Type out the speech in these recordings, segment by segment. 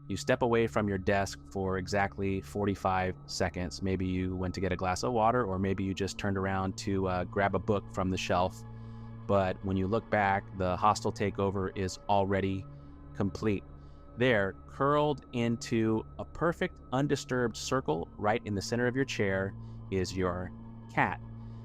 You step away from your desk for exactly 45 seconds. Maybe you went to get a glass of water, or maybe you just turned around to grab a book from the shelf. But when you look back, the hostile takeover is already complete. There, curled into a perfect undisturbed circle right in the center of your chair, is your cat.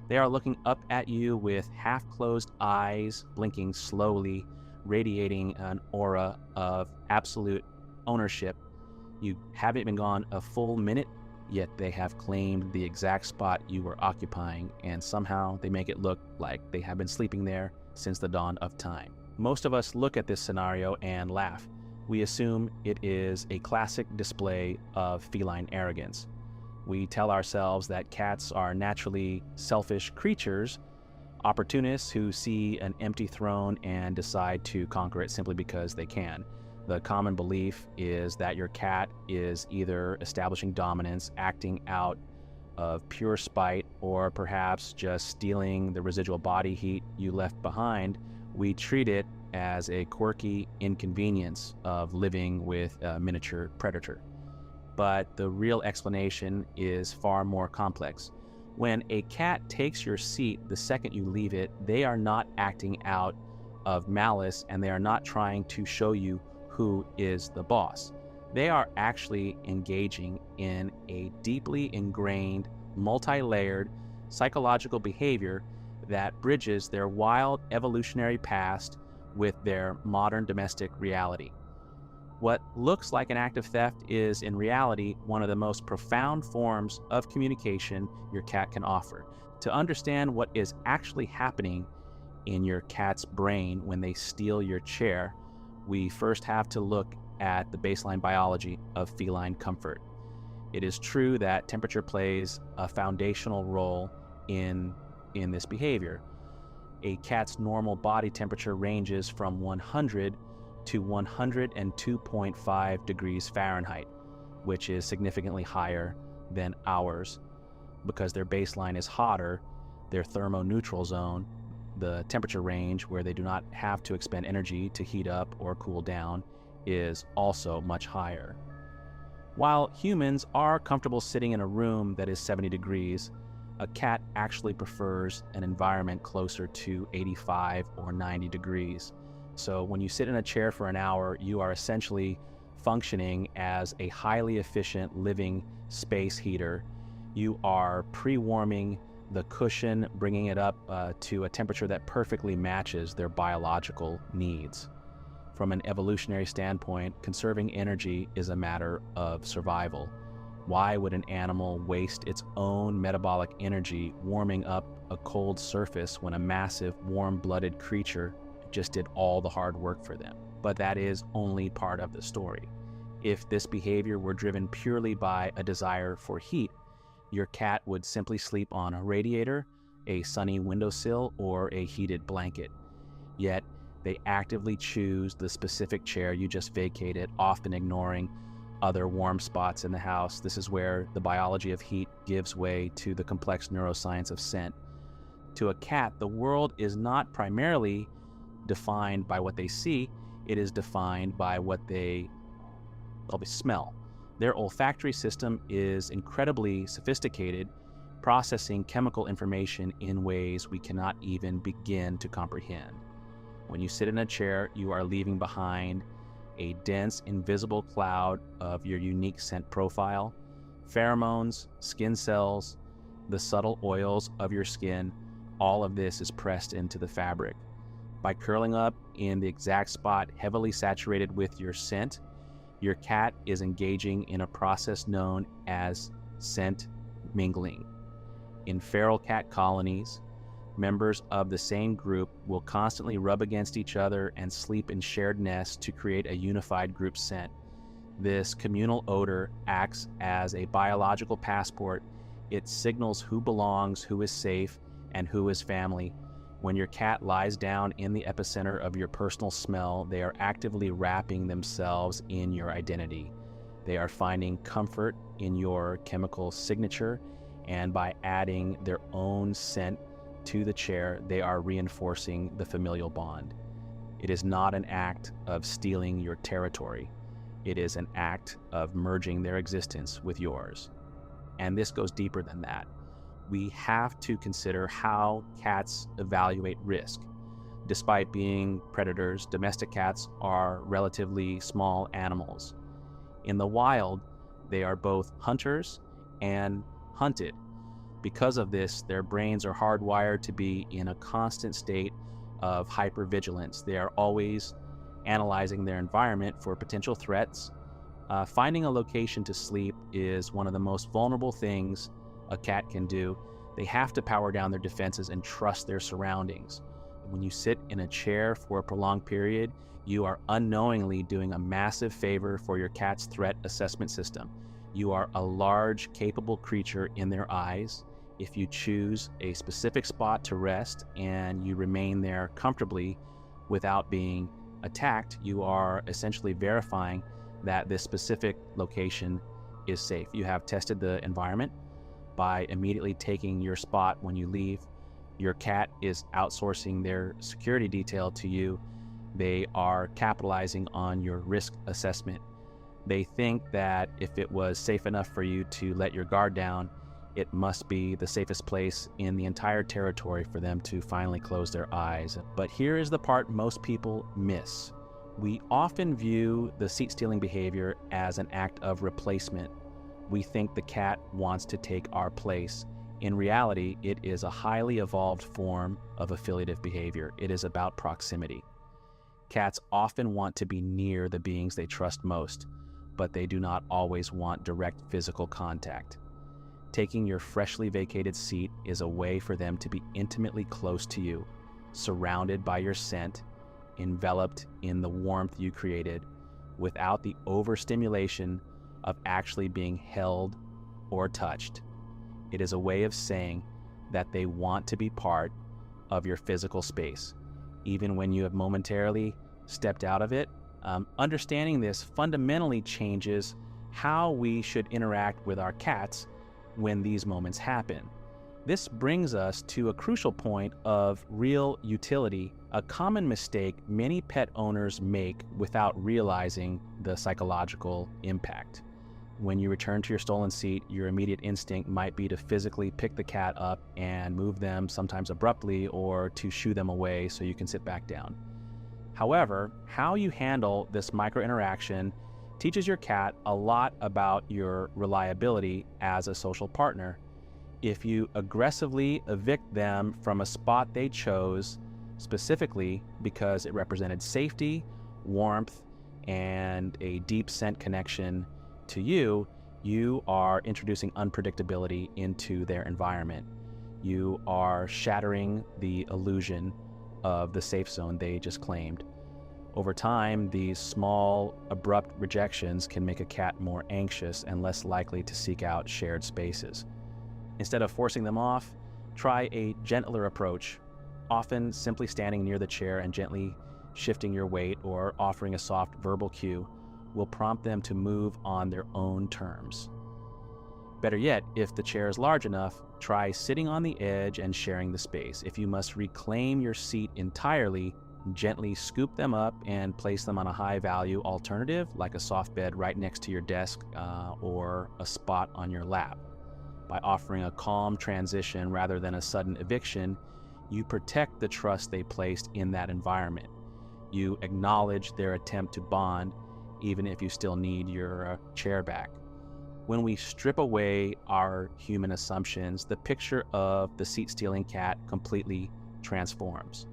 They are looking up at you with half-closed eyes, blinking slowly, radiating an aura of absolute ownership. You haven't been gone a full minute, yet they have claimed the exact spot you were occupying, and somehow they make it look like they have been sleeping there since the dawn of time. Most of us look at this scenario and laugh. We assume it is a classic display of feline arrogance. We tell ourselves that cats are naturally selfish creatures, opportunists who see an empty throne and decide to conquer it simply because they can. The common belief is that your cat is either establishing dominance, acting out of pure spite, or perhaps just stealing the residual body heat you left behind. We treat it as a quirky inconvenience of living with a miniature predator. But the real explanation is far more complex. When a cat takes your seat the second you leave it, they are not acting out of malice, and they are not trying to show you who is the boss. They are actually engaging in a deeply ingrained, multi-layered psychological behavior that bridges their wild evolutionary past with their modern domestic reality. What looks like an act of theft is, in reality, one of the most profound forms of communication your cat can offer. To understand what is actually happening in your cat's brain when they steal your chair, we first have to look at the baseline biology of feline comfort. It is true that temperature plays a foundational role in this behavior. A cat's normal body temperature ranges from 100 to 102.5 degrees Fahrenheit, which is significantly higher than ours. Because their baseline is hotter, their thermoneutral zone, the temperature range where they do not have to expend energy to heat up or cool down, is also much higher. While humans are comfortable sitting in a room that is 70 degrees, a cat actually prefers an environment closer to 85 or 90 degrees. So when you sit in a chair for an hour, you are essentially functioning as a highly efficient living space heater. You are pre-warming the cushion, bringing it up to a temperature that perfectly matches their biological needs. From an evolutionary standpoint, conserving energy is a matter of survival. Why would an animal waste its own metabolic energy warming up a cold surface when a massive, warm-blooded creature just did all the hard work for them? But that is only part of the story. If this behavior were driven purely by a desire for heat, your cat would simply sleep on a radiator, a sunny windowsill, or a heated blanket. Yet, they actively choose the specific chair you just vacated, often ignoring other warm spots in the house. This is where the biology of heat gives way to the complex neuroscience of scent. To a cat, the world is not primarily defined by what they see, it is defined by what they smell. Their olfactory system is incredibly sophisticated, processing chemical information in ways we cannot even begin to comprehend. When you sit in a chair, you are leaving behind a dense, invisible cloud of your unique scent profile. Pheromones, skin cells, the subtle oils of your skin, all of this is pressed into the fabric. By curling up in the exact spot heavily saturated with your scent, your cat is engaging in a process known as scent mingling. In feral cat colonies, members of the same group will constantly rub against each other and sleep in shared nests to create a unified group scent. This communal odor acts as a biological passport. It signals who belongs, who is safe, and who is family. When your cat lies down in the epicenter of your personal smell, they are actively wrapping themselves in your identity. They are finding comfort in your chemical signature, and by adding their own scent to the chair, they are reinforcing the familial bond. It is not an act of stealing your territory. It is an act of merging their existence with yours. And this goes deeper than that. We have to consider how cats evaluate risk. Despite being predators, domestic cats are relatively small animals. In the wild, they are both hunters and hunted. Because of this, their brains are hardwired to be in a constant state of hypervigilance. They are always analyzing their environment for potential threats. Finding a location to sleep is one of the most vulnerable things a cat can do. They have to power down their defenses and trust their surroundings. When you sit in a chair for a prolonged period, you are unknowingly doing a massive favor for your cat's threat assessment system. You are a large, capable creature in their eyes. If you choose a specific spot to rest and you remain there comfortably without being attacked, you are essentially verifying that this specific location is safe. You have tested the environment by immediately taking your spot when you leave. Your cat is outsourcing their security detail to you. They are capitalizing on your risk assessment. They think that if it was safe enough for you to let your guard down, it must be the safest place in the entire territory for them to finally close their eyes. But here is the part most people miss. We often view the seat-stealing behavior as an act of replacement. We think the cat wants to take our place. In reality, it is a highly evolved form of affiliative behavior. It is about proximity. Cats often want to be near the beings they trust most, but they do not always want direct physical contact. Taking your freshly vacated seat is a way for them to be intimately close to you, surrounded by your scent, enveloped in the warmth you created, without the overstimulation of actually being held or touched. It is a way of saying that they want to be part of your physical space, even when you have momentarily stepped out of it. Understanding this fundamentally changes how we should interact with our cats when these moments happen. This brings us to a crucial point of real utility, a common mistake many pet owners make without realizing the psychological impact. When you return to your stolen seat, your immediate instinct might be to physically pick the cat up and move them, sometimes abruptly, or to shoo them away so you can sit back down. However, how you handle this micro-interaction teaches your cat a lot about your reliability as a social partner. If you aggressively evict them from a spot they chose, specifically because it represented safety, warmth, and a deep scent connection to you, you are introducing unpredictability into their environment. You are shattering the illusion of the safe zone they just claimed. Over time, these small, abrupt rejections can make a cat more anxious and less likely to seek out shared spaces. Instead of forcing them off, try a gentler approach, often simply standing near the chair and gently shifting your weight or offering a soft verbal cue will prompt them to move on their own terms. Better yet, if the chair is large enough, try sitting on the edge and sharing the space. If you must reclaim your seat entirely, gently scoop them up and place them on a high-value alternative, like a soft bed right next to your desk or a spot on your lap. By offering a calm transition rather than a sudden eviction, you protect the trust they placed in that environment. You acknowledge their attempt to bond, even if you still need your chair back. When we strip away our human assumptions, the picture of the seat-stealing cat completely transforms.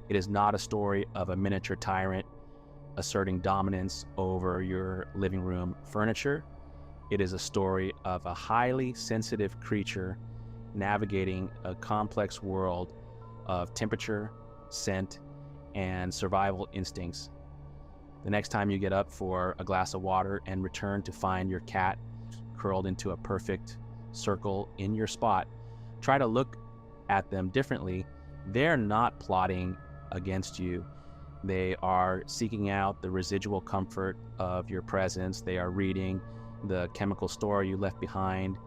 It is not a story of a miniature tyrant asserting dominance over your living room furniture. It is a story of a highly sensitive creature navigating a complex world of temperature, scent, and survival instincts. The next time you get up for a glass of water and return to find your cat curled into a perfect circle in your spot, try to look at them differently. They're not plotting against you. They are seeking out the residual comfort of your presence. They are reading the chemical story you left behind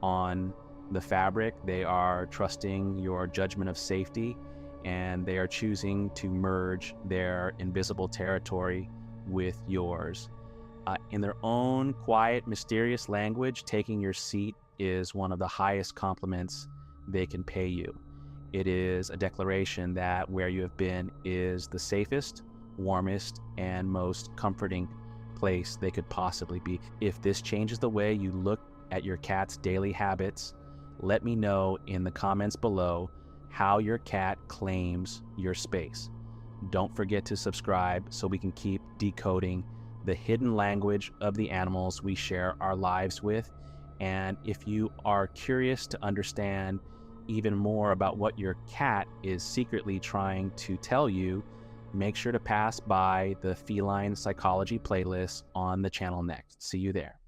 on the fabric. They are trusting your judgment of safety, and they are choosing to merge their invisible territory with yours. In their own quiet, mysterious language, taking your seat is one of the highest compliments they can pay you. It is a declaration that where you have been is the safest, warmest, and most comforting place they could possibly be. If this changes the way you look at your cat's daily habits, let me know in the comments below how your cat claims your space. Don't forget to subscribe so we can keep decoding the hidden language of the animals we share our lives with. And if you are curious to understand even more about what your cat is secretly trying to tell you, make sure to pass by the feline psychology playlist on the channel next. See you there.